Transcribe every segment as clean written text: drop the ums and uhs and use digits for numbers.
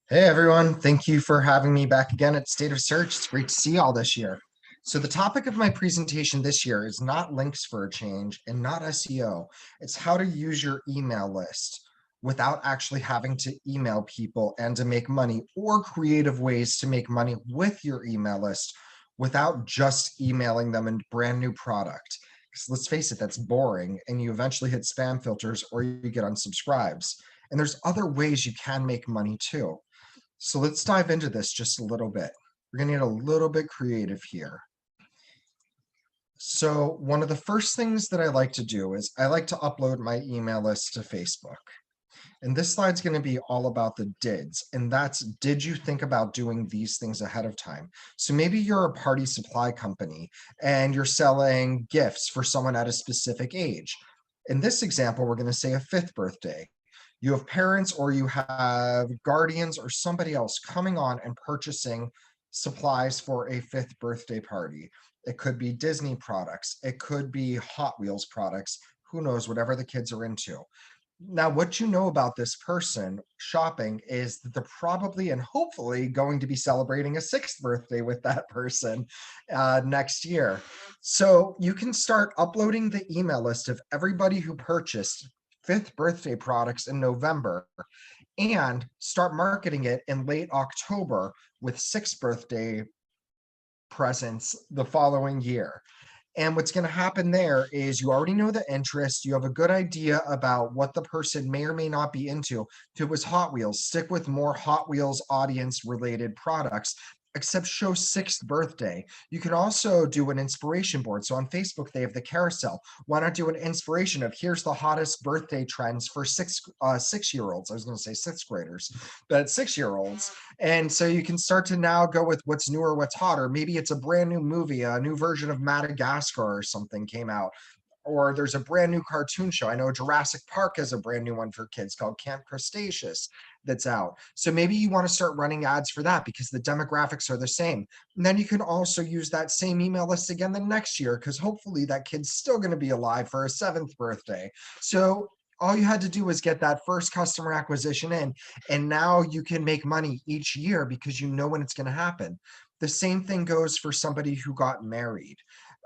Hey everyone, thank you for having me back again at State of Search. It's great to see you all this year. So the topic of my presentation this year is not links for a change and not SEO. It's how to use your email list without actually having to email people and to make money, or creative ways to make money with your email list without just emailing them a brand new product. Because let's face it, that's boring and you eventually hit spam filters or you get unsubscribes. And there's other ways you can make money too. So let's dive into this just a little bit. We're going to get a little bit creative here. So one of the first things that I like to do is I like to upload my email list to Facebook. And this slide's going to be all about the dids. And that's, did you think about doing these things ahead of time? So maybe you're a party supply company and you're selling gifts for someone at a specific age. In this example, we're going to say a fifth birthday. You have parents or you have guardians or somebody else coming on and purchasing supplies for a fifth birthday party. It could be Disney products. It could be Hot Wheels products. Who knows, whatever the kids are into. Now, what you know about this person shopping is that they're probably and hopefully going to be celebrating a sixth birthday with that person next year. So you can start uploading the email list of everybody who purchased fifth birthday products in November and start marketing it in late October with sixth birthday presents the following year. And what's going to happen there is you already know the interest. You have a good idea about what the person may or may not be into. If it was Hot Wheels, stick with more Hot Wheels audience related products, except show sixth birthday. You can also do an inspiration board. So on Facebook, they have the carousel. Why not do an inspiration of here's the hottest birthday trends for 6-year-olds? I was going to say sixth graders, but 6-year-olds. And so you can start to now go with what's new or what's hot, or maybe it's a brand new movie, a new version of Madagascar or something came out, or there's a brand new cartoon show. I know Jurassic Park has a brand new one for kids called Camp Cretaceous that's out. So maybe you want to start running ads for that because the demographics are the same. And then you can also use that same email list again the next year because hopefully that kid's still going to be alive for a seventh birthday. So all you had to do was get that first customer acquisition in, and now you can make money each year because you know when it's going to happen. The same thing goes for somebody who got married.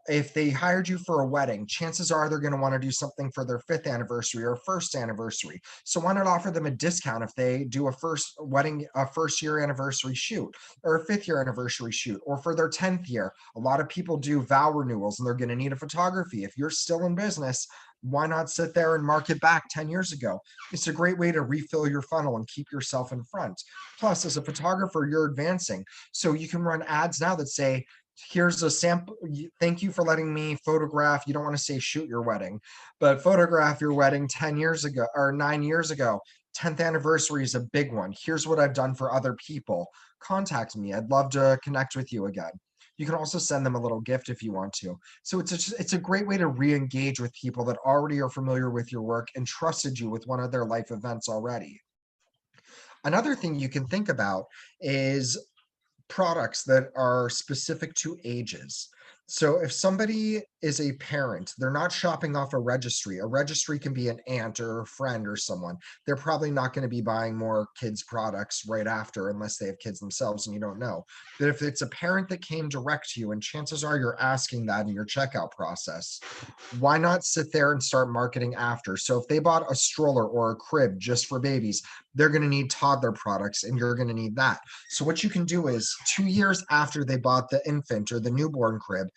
If they hired you for a wedding, chances are they're going to want to do something for their fifth anniversary or first anniversary. So why not offer them a discount if they do a first year anniversary shoot, or a fifth year anniversary shoot, or for their 10th year? A lot of people do vow renewals and they're going to need a photography. If you're still in business, why not sit there and market back 10 years ago? It's a great way to refill your funnel and keep yourself in front. Plus, as a photographer, you're advancing. So you can run ads now that say, here's a sample. Thank you for letting me photograph. You don't want to say shoot your wedding, but photograph your wedding 10 years ago or 9 years ago. 10th anniversary is a big one. Here's what I've done for other people. Contact me. I'd love to connect with you again. You can also send them a little gift if you want to. So it's a great way to re-engage with people that already are familiar with your work and trusted you with one of their life events already. Another thing you can think about is products that are specific to ages. So if somebody is a parent, they're not shopping off a registry. A registry can be an aunt or a friend or someone. They're probably not going to be buying more kids products right after unless they have kids themselves and you don't know. But if it's a parent that came direct to you, and chances are you're asking that in your checkout process, why not sit there and start marketing after? So if they bought a stroller or a crib just for babies, they're going to need toddler products and you're going to need that. So what you can do is 2 years after they bought the infant or the newborn crib,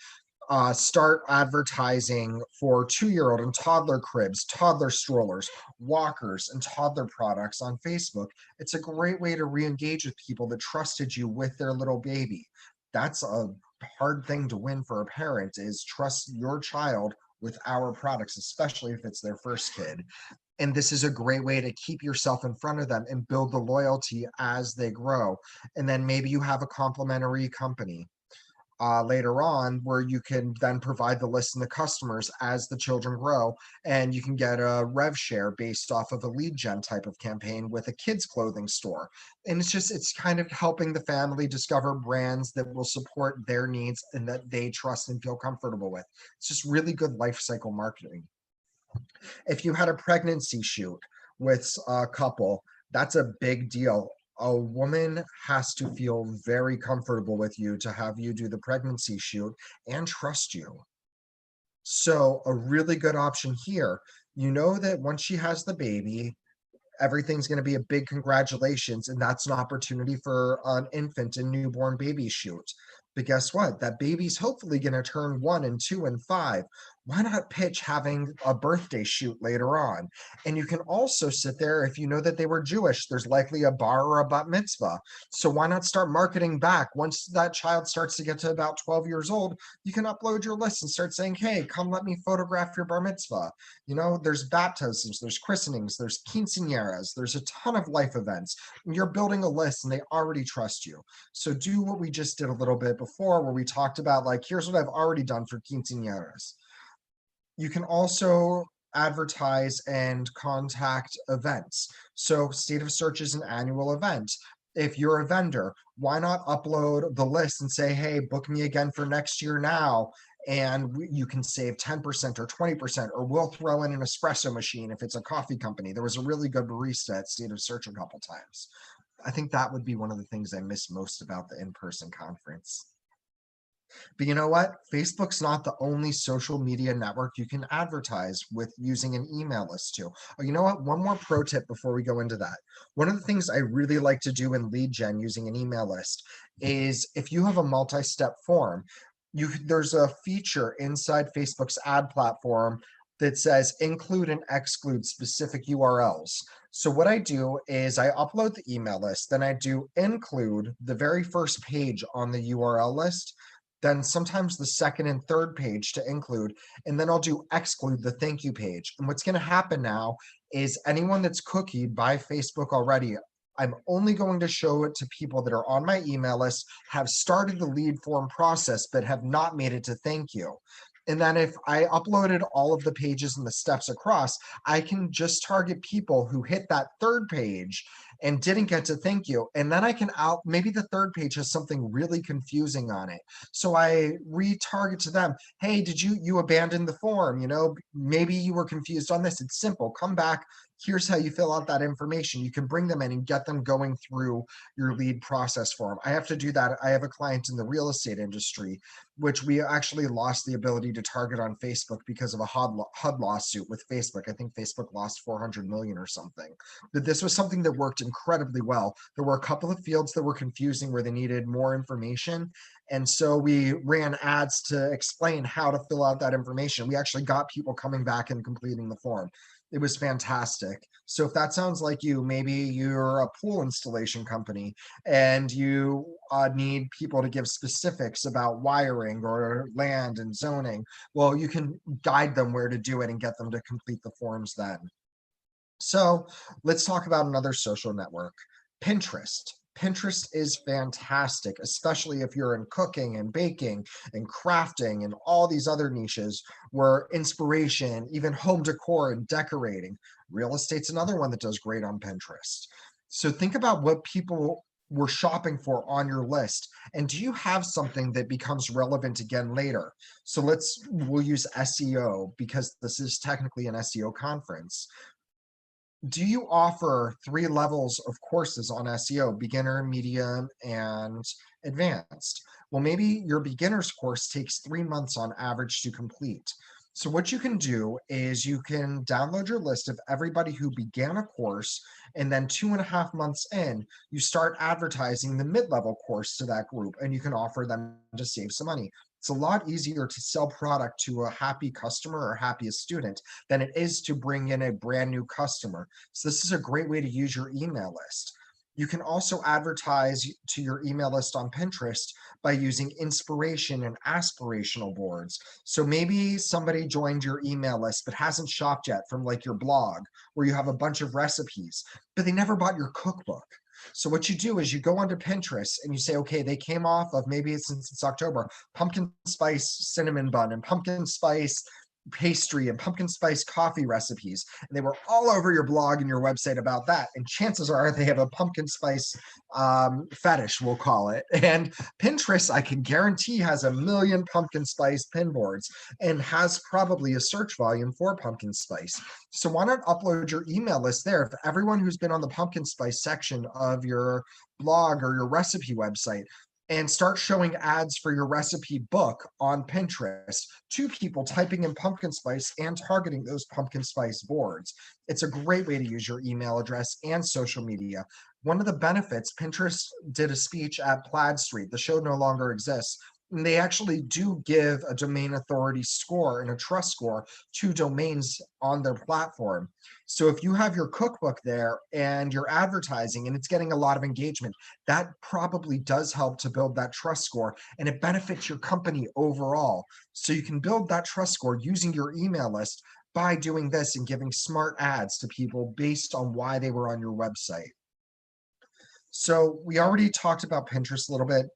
start advertising for 2-year-old and toddler cribs, toddler strollers, walkers, and toddler products on Facebook. It's a great way to re-engage with people that trusted you with their little baby. That's a hard thing to win for a parent, is trust your child with our products, especially if it's their first kid. And this is a great way to keep yourself in front of them and build the loyalty as they grow. And then maybe you have a complementary company later on where you can then provide the list and the customers as the children grow, and you can get a rev share based off of a lead gen type of campaign with a kids clothing store. And it's kind of helping the family discover brands that will support their needs and that they trust and feel comfortable with. It's just really good life cycle marketing. If you had a pregnancy shoot with a couple, that's a big deal. a woman has to feel very comfortable with you to have you do the pregnancy shoot and trust you. So a really good option here, you know that once she has the baby, everything's going to be a big congratulations, and that's an opportunity for an infant and newborn baby shoot. But guess what? That baby's hopefully going to turn 1 and 2 and 5. Why not pitch having a birthday shoot later on? And you can also sit there, if you know that they were Jewish, there's likely a bar or a bat mitzvah. So why not start marketing back? Once that child starts to get to about 12 years old, you can upload your list and start saying, hey, come let me photograph your bar mitzvah. There's baptisms, there's christenings, there's quinceañeras, there's a ton of life events. And you're building a list and they already trust you. So do what we just did a little bit before, where we talked about, like, here's what I've already done for quinceañeras. You can also advertise and contact events. So State of Search is an annual event. If you're a vendor, why not upload the list and say, hey, book me again for next year now, and you can save 10% or 20%, or we'll throw in an espresso machine if it's a coffee company. There was a really good barista at State of Search a couple times. I think that would be one of the things I miss most about the in-person conference. But you know what? Facebook's not the only social media network you can advertise with using an email list to. Oh, you know what? One more pro tip before we go into that. One of the things I really like to do in lead gen using an email list is, if you have a multi-step form, there's a feature inside Facebook's ad platform that says include and exclude specific URLs. So what I do is I upload the email list, then I do include the very first page on the URL list, then sometimes the second and third page to include, and then I'll do exclude the thank you page. And what's going to happen now is anyone that's cookied by Facebook already, I'm only going to show it to people that are on my email list, have started the lead form process, but have not made it to thank you. And then if I uploaded all of the pages and the steps across, I can just target people who hit that third page and didn't get to thank you. And then I can maybe the third page has something really confusing on it. So I retarget to them. Hey, did you abandon the form? Maybe you were confused on this. It's simple. Come back. Here's how you fill out that information. You can bring them in and get them going through your lead process form. I have to do that. I have a client in the real estate industry, which we actually lost the ability to target on Facebook because of a HUD lawsuit with Facebook. I think Facebook lost 400 million or something. But this was something that worked incredibly well. There were a couple of fields that were confusing where they needed more information. And so we ran ads to explain how to fill out that information. We actually got people coming back and completing the form. It was fantastic. So if that sounds like you, maybe you're a pool installation company and you need people to give specifics about wiring or land and zoning. Well, you can guide them where to do it and get them to complete the forms then. So let's talk about another social network, Pinterest. Pinterest is fantastic, especially if you're in cooking and baking and crafting and all these other niches where inspiration, even home decor and decorating. Real estate's another one that does great on Pinterest. So think about what people were shopping for on your list. And do you have something that becomes relevant again later? So we'll use SEO because this is technically an SEO conference. Do you offer 3 levels of courses on SEO, beginner, medium, and advanced? Well, maybe your beginner's course takes 3 months on average to complete. So what you can do is you can download your list of everybody who began a course, and then 2.5 months in, you start advertising the mid-level course to that group, and you can offer them to save some money. It's a lot easier to sell product to a happy customer or happiest student than it is to bring in a brand new customer. So this is a great way to use your email list. You can also advertise to your email list on Pinterest by using inspiration and aspirational boards. So maybe somebody joined your email list but hasn't shopped yet from like your blog where you have a bunch of recipes, but they never bought your cookbook. So what you do is you go onto Pinterest and you say, okay, they came off of, maybe since it's October, pumpkin spice cinnamon bun and pumpkin spice pastry and pumpkin spice coffee recipes, and they were all over your blog and your website about that, and chances are they have a pumpkin spice fetish, we'll call it. And Pinterest, I can guarantee, has a million pumpkin spice pin boards and has probably a search volume for pumpkin spice. So why not upload your email list there? If everyone who's been on the pumpkin spice section of your blog or your recipe website, and start showing ads for your recipe book on Pinterest to people typing in pumpkin spice and targeting those pumpkin spice boards. It's a great way to use your email address and social media. One of the benefits, Pinterest did a speech at Plaid Street. The show no longer exists. And they actually do give a domain authority score and a trust score to domains on their platform. So if you have your cookbook there and you're advertising and it's getting a lot of engagement, that probably does help to build that trust score, and it benefits your company overall. So you can build that trust score using your email list by doing this and giving smart ads to people based on why they were on your website. So we already talked about Pinterest a little bit.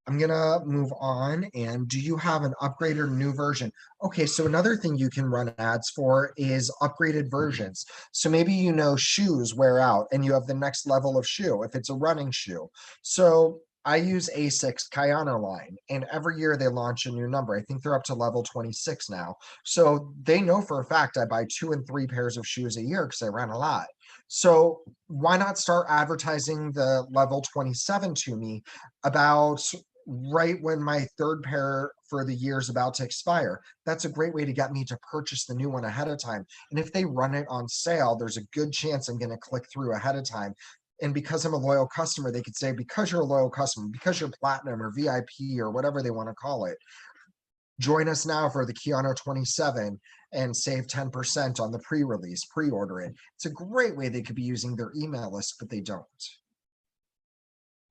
I'm gonna move on. And do you have an upgraded new version? Okay, so another thing you can run ads for is upgraded versions. So maybe shoes wear out and you have the next level of shoe if it's a running shoe. So I use ASIC's Kayano line, and every year they launch a new number. I think they're up to level 26 now. So they know for a fact I buy 2 and 3 pairs of shoes a year because I run a lot. So why not start advertising the level 27 to me about right when my third pair for the year is about to expire? That's a great way to get me to purchase the new one ahead of time. And if they run it on sale, there's a good chance I'm going to click through ahead of time. And because I'm a loyal customer, they could say, because you're a loyal customer, because you're platinum or VIP or whatever they want to call it, join us now for the Keanu 27 and save 10% on the pre-release, pre-order it. It's a great way they could be using their email list, but they don't.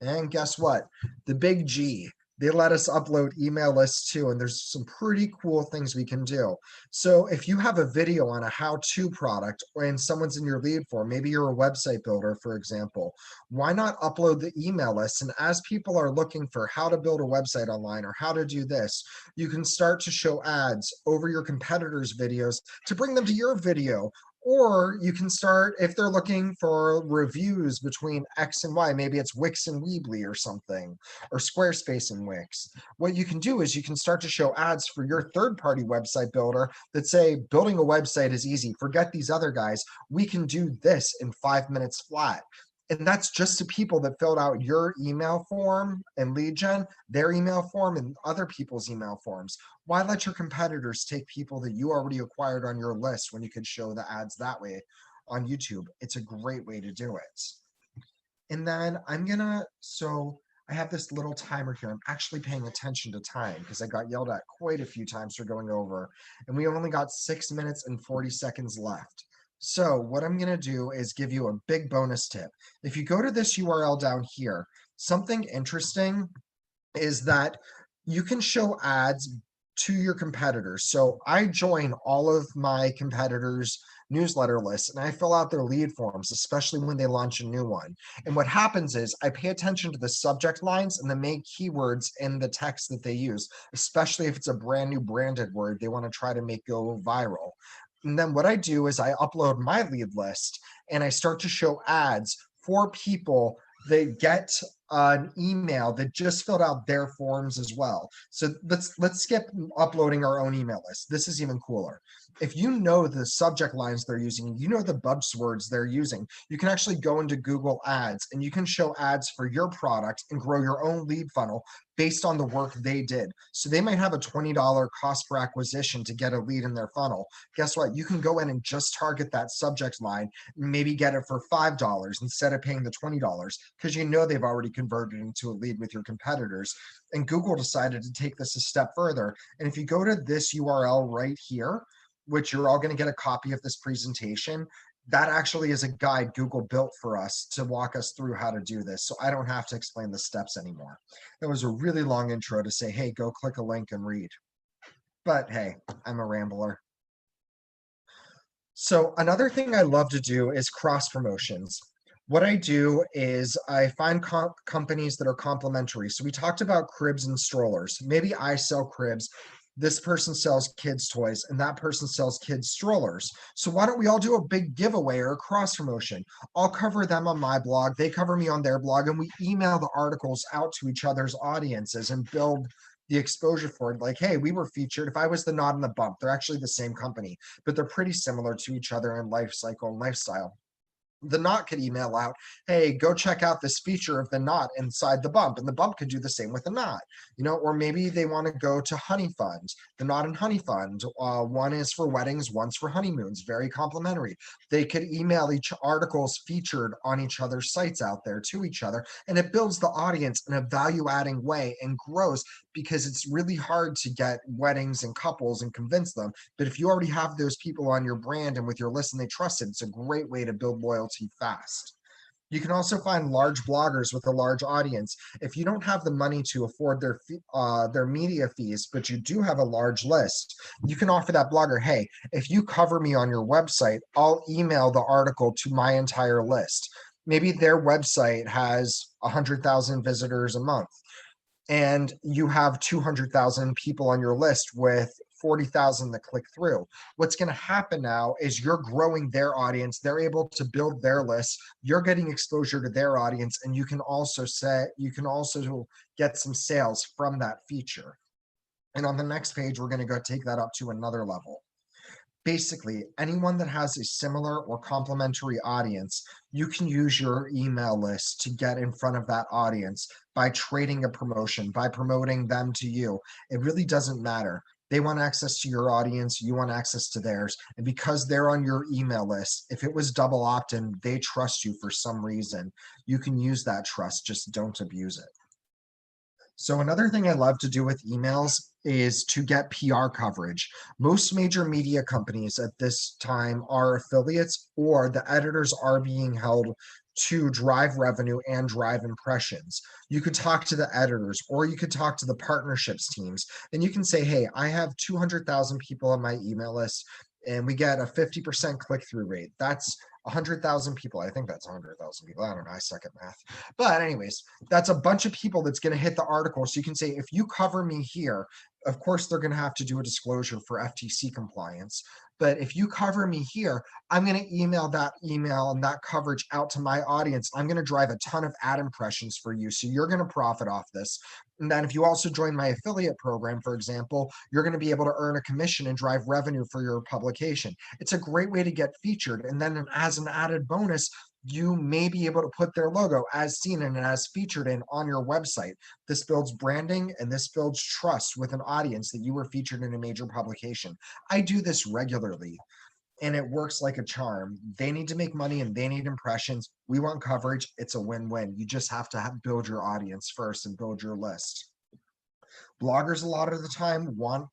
And guess what? The big G, they let us upload email lists too, and there's some pretty cool things we can do. So if you have a video on a how-to product and someone's in your lead form, maybe you're a website builder, for example, why not upload the email list? And as people are looking for how to build a website online or how to do this, you can start to show ads over your competitors' videos to bring them to your video. Or you can start, if they're looking for reviews between X and Y, maybe it's Wix and Weebly or something, or Squarespace and Wix. What you can do is you can start to show ads for your third-party website builder that say, building a website is easy. Forget these other guys. We can do this in 5 minutes flat. And that's just to people that filled out your email form and lead gen, their email form, and other people's email forms. Why let your competitors take people that you already acquired on your list when you could show the ads that way on YouTube? It's a great way to do it. And then so I have this little timer here. I'm actually paying attention to time because I got yelled at quite a few times for going over, and we only got 6 minutes and 40 seconds left. So what I'm going to do is give you a big bonus tip. If you go to this URL down here, something interesting is that you can show ads to your competitors. So I join all of my competitors' newsletter lists and I fill out their lead forms, especially when they launch a new one. And what happens is I pay attention to the subject lines and the main keywords in the text that they use, especially if it's a brand new branded word they want to try to make go viral. And then what I do is I upload my lead list and I start to show ads for people that get an email that just filled out their forms as well. So let's skip uploading our own email list. This is even cooler. If you know the subject lines they're using, you know the buzzwords they're using, you can actually go into Google Ads and you can show ads for your product and grow your own lead funnel based on the work they did. So they might have a $20 cost per acquisition to get a lead in their funnel. Guess what? You can go in and just target that subject line, and maybe get it for $5 instead of paying the $20 because you know they've already converted into a lead with your competitors. And Google decided to take this a step further. And if you go to this URL right here, which you're all going to get a copy of this presentation, that actually is a guide Google built for us to walk us through how to do this. So I don't have to explain the steps anymore. That was a really long intro to say, hey, go click a link and read. But hey, I'm a rambler. So another thing I love to do is cross promotions. What I do is I find companies that are complementary. So we talked about cribs and strollers. Maybe I sell cribs. this person sells kids toys and that person sells kids strollers. So why don't we all do a big giveaway or a cross promotion? I'll cover them on my blog, they cover me on their blog, and we email the articles out to each other's audiences and build the exposure for it. Like, hey, we were featured. If I was the Nod and the Bump, they're actually the same company, but they're pretty similar to each other in life cycle and lifestyle. The Knot could email out, hey, go check out this feature of the Knot inside the Bump, and the Bump could do the same with the Knot, or maybe they want to go to Honey Fund, the Knot and Honey Fund. One is for weddings, one's for honeymoons, very complimentary. They could email each articles featured on each other's sites out there to each other, and it builds the audience in a value-adding way and grows, because it's really hard to get weddings and couples and convince them. But if you already have those people on your brand and with your list and they trust it, it's a great way to build loyalty fast. You can also find large bloggers with a large audience. If you don't have the money to afford their media fees, but you do have a large list, you can offer that blogger, hey, if you cover me on your website, I'll email the article to my entire list. Maybe their website has 100,000 visitors a month, and you have 200,000 people on your list with 40,000 that click through. What's going to happen now is you're growing their audience. They're able to build their list. You're getting exposure to their audience, and you can also get some sales from that feature. And on the next page, we're going to go take that up to another level. Basically, anyone that has a similar or complementary audience, you can use your email list to get in front of that audience by trading a promotion, by promoting them to you. It really doesn't matter. They want access to your audience, you want access to theirs. And because they're on your email list, if it was double opt-in, they trust you for some reason. You can use that trust, just don't abuse it. So another thing I love to do with emails is to get PR coverage. Most major media companies at this time are affiliates, or the editors are being held to drive revenue and drive impressions. You could talk to the editors, or you could talk to the partnerships teams, and you can say, hey, I have 200,000 people on my email list, and we get a 50% click-through rate. That's 100,000 people. I think that's 100,000 people. I don't know. I suck at math. But anyways, that's a bunch of people that's going to hit the article. So you can say, if you cover me here, of course, they're going to have to do a disclosure for FTC compliance. But if you cover me here, I'm going to email that email and that coverage out to my audience. I'm going to drive a ton of ad impressions for you. So you're going to profit off this. And then if you also join my affiliate program, for example, you're going to be able to earn a commission and drive revenue for your publication. It's a great way to get featured. And then as an added bonus, you may be able to put their logo as seen and as featured in on your website. This builds branding and this builds trust with an audience that you were featured in a major publication. I do this regularly, and it works like a charm. They need to make money and they need impressions. We want coverage. It's a win-win. You just have to build your audience first and build your list. Bloggers a lot of the time want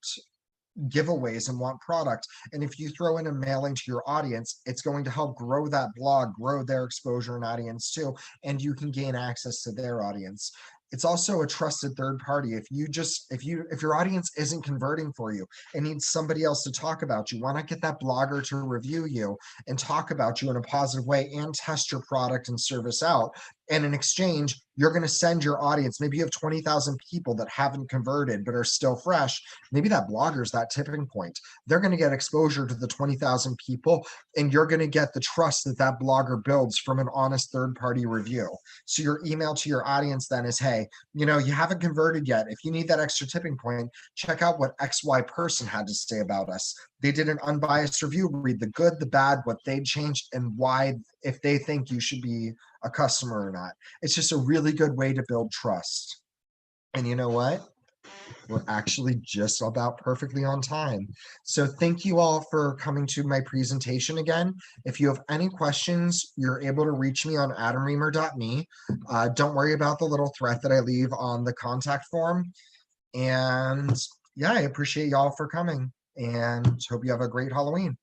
giveaways and want product. And if you throw in a mailing to your audience, it's going to help grow that blog, grow their exposure and audience too. And you can gain access to their audience. It's also a trusted third party. If your audience isn't converting for you and needs somebody else to talk about you, why not get that blogger to review you and talk about you in a positive way and test your product and service out? And in exchange, you're going to send your audience, maybe you have 20,000 people that haven't converted but are still fresh. Maybe that blogger's that tipping point. They're going to get exposure to the 20,000 people, and you're going to get the trust that that blogger builds from an honest third-party review. So your email to your audience then is, hey, you haven't converted yet. If you need that extra tipping point, check out what XY person had to say about us. They did an unbiased review. Read the good, the bad, what they changed, and why, if they think you should be a customer or not. It's just a really good way to build trust. And you know what? We're actually just about perfectly on time. So thank you all for coming to my presentation again. If you have any questions, you're able to reach me on adamriemer.me. Don't worry about the little thread that I leave on the contact form. And yeah, I appreciate y'all for coming and hope you have a great Halloween.